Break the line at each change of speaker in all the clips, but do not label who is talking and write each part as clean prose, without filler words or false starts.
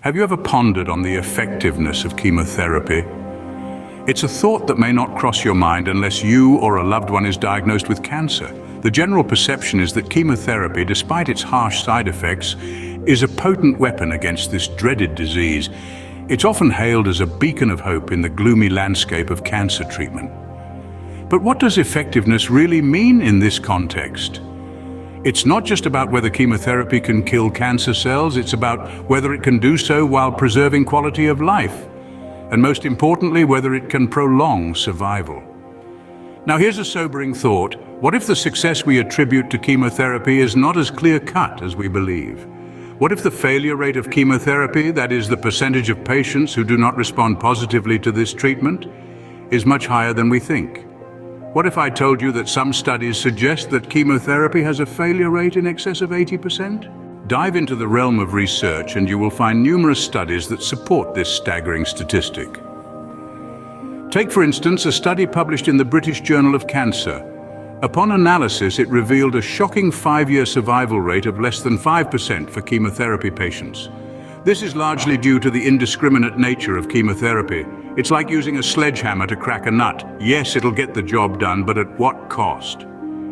Have you ever pondered on the effectiveness of chemotherapy? It's a thought that may not cross your mind unless you or a loved one is diagnosed with cancer. The general perception is that chemotherapy, despite its harsh side effects, is a potent weapon against this dreaded disease. It's often hailed as a beacon of hope in the gloomy landscape of cancer treatment. But what does effectiveness really mean in this context? It's not just about whether chemotherapy can kill cancer cells, it's about whether it can do so while preserving quality of life, and most importantly, whether it can prolong survival. Now here's a sobering thought. What if the success we attribute to chemotherapy is not as clear-cut as we believe? What if the failure rate of chemotherapy, that is the percentage of patients who do not respond positively to this treatment, is much higher than we think? What if I told you that some studies suggest that chemotherapy has a failure rate in excess of 80%? Dive into the realm of research and you will find numerous studies that support this staggering statistic. Take, for instance, a study published in the British Journal of Cancer. Upon analysis, it revealed a shocking 5-year survival rate of less than 5% for chemotherapy patients. This is largely due to the indiscriminate nature of chemotherapy. It's like using a sledgehammer to crack a nut. Yes, it'll get the job done, but at what cost?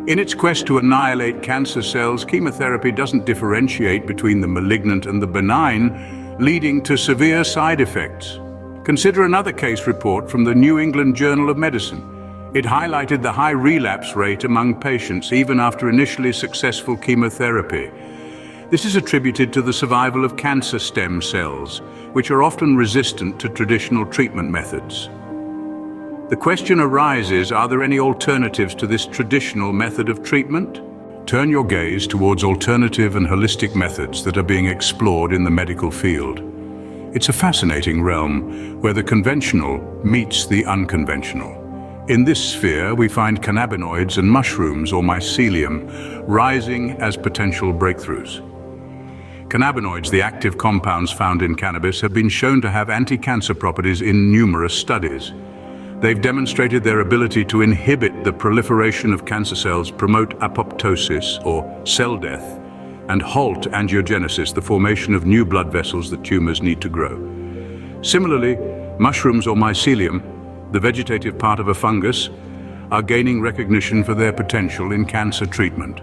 In its quest to annihilate cancer cells, chemotherapy doesn't differentiate between the malignant and the benign, leading to severe side effects. Consider another case report from the New England Journal of Medicine. It highlighted the high relapse rate among patients even after initially successful chemotherapy. This is attributed to the survival of cancer stem cells, which are often resistant to traditional treatment methods. The question arises, are there any alternatives to this traditional method of treatment? Turn your gaze towards alternative and holistic methods that are being explored in the medical field. It's a fascinating realm where the conventional meets the unconventional. In this sphere, we find cannabinoids and mushrooms or mycelium rising as potential breakthroughs. Cannabinoids, the active compounds found in cannabis, have been shown to have anti-cancer properties in numerous studies. They've demonstrated their ability to inhibit the proliferation of cancer cells, promote apoptosis or cell death, and halt angiogenesis, the formation of new blood vessels that tumors need to grow. Similarly, mushrooms or mycelium, the vegetative part of a fungus, are gaining recognition for their potential in cancer treatment.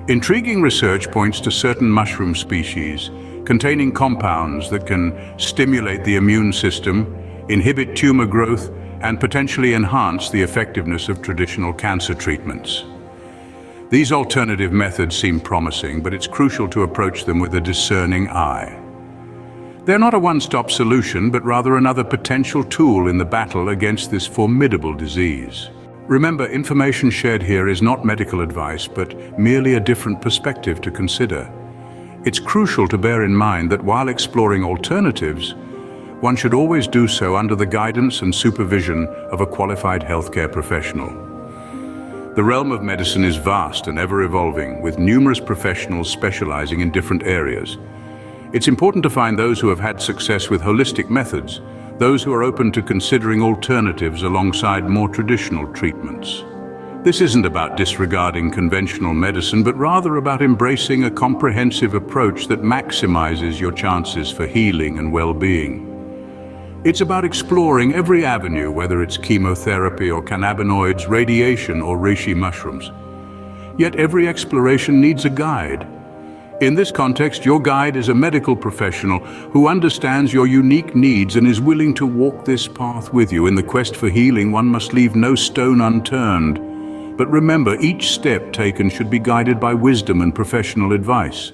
Intriguing research points to certain mushroom species containing compounds that can stimulate the immune system, inhibit tumor growth, and potentially enhance the effectiveness of traditional cancer treatments. These alternative methods seem promising, but it's crucial to approach them with a discerning eye. They're not a one-stop solution, but rather another potential tool in the battle against this formidable disease. Remember, information shared here is not medical advice, but merely a different perspective to consider. It's crucial to bear in mind that while exploring alternatives, one should always do so under the guidance and supervision of a qualified healthcare professional. The realm of medicine is vast and ever-evolving, with numerous professionals specializing in different areas. It's important to find those who have had success with holistic methods, those who are open to considering alternatives alongside more traditional treatments. This isn't about disregarding conventional medicine, but rather about embracing a comprehensive approach that maximizes your chances for healing and well-being. It's about exploring every avenue, whether it's chemotherapy or cannabinoids, radiation or reishi mushrooms. Yet every exploration needs a guide. In this context, your guide is a medical professional who understands your unique needs and is willing to walk this path with you. In the quest for healing, one must leave no stone unturned. But remember, each step taken should be guided by wisdom and professional advice.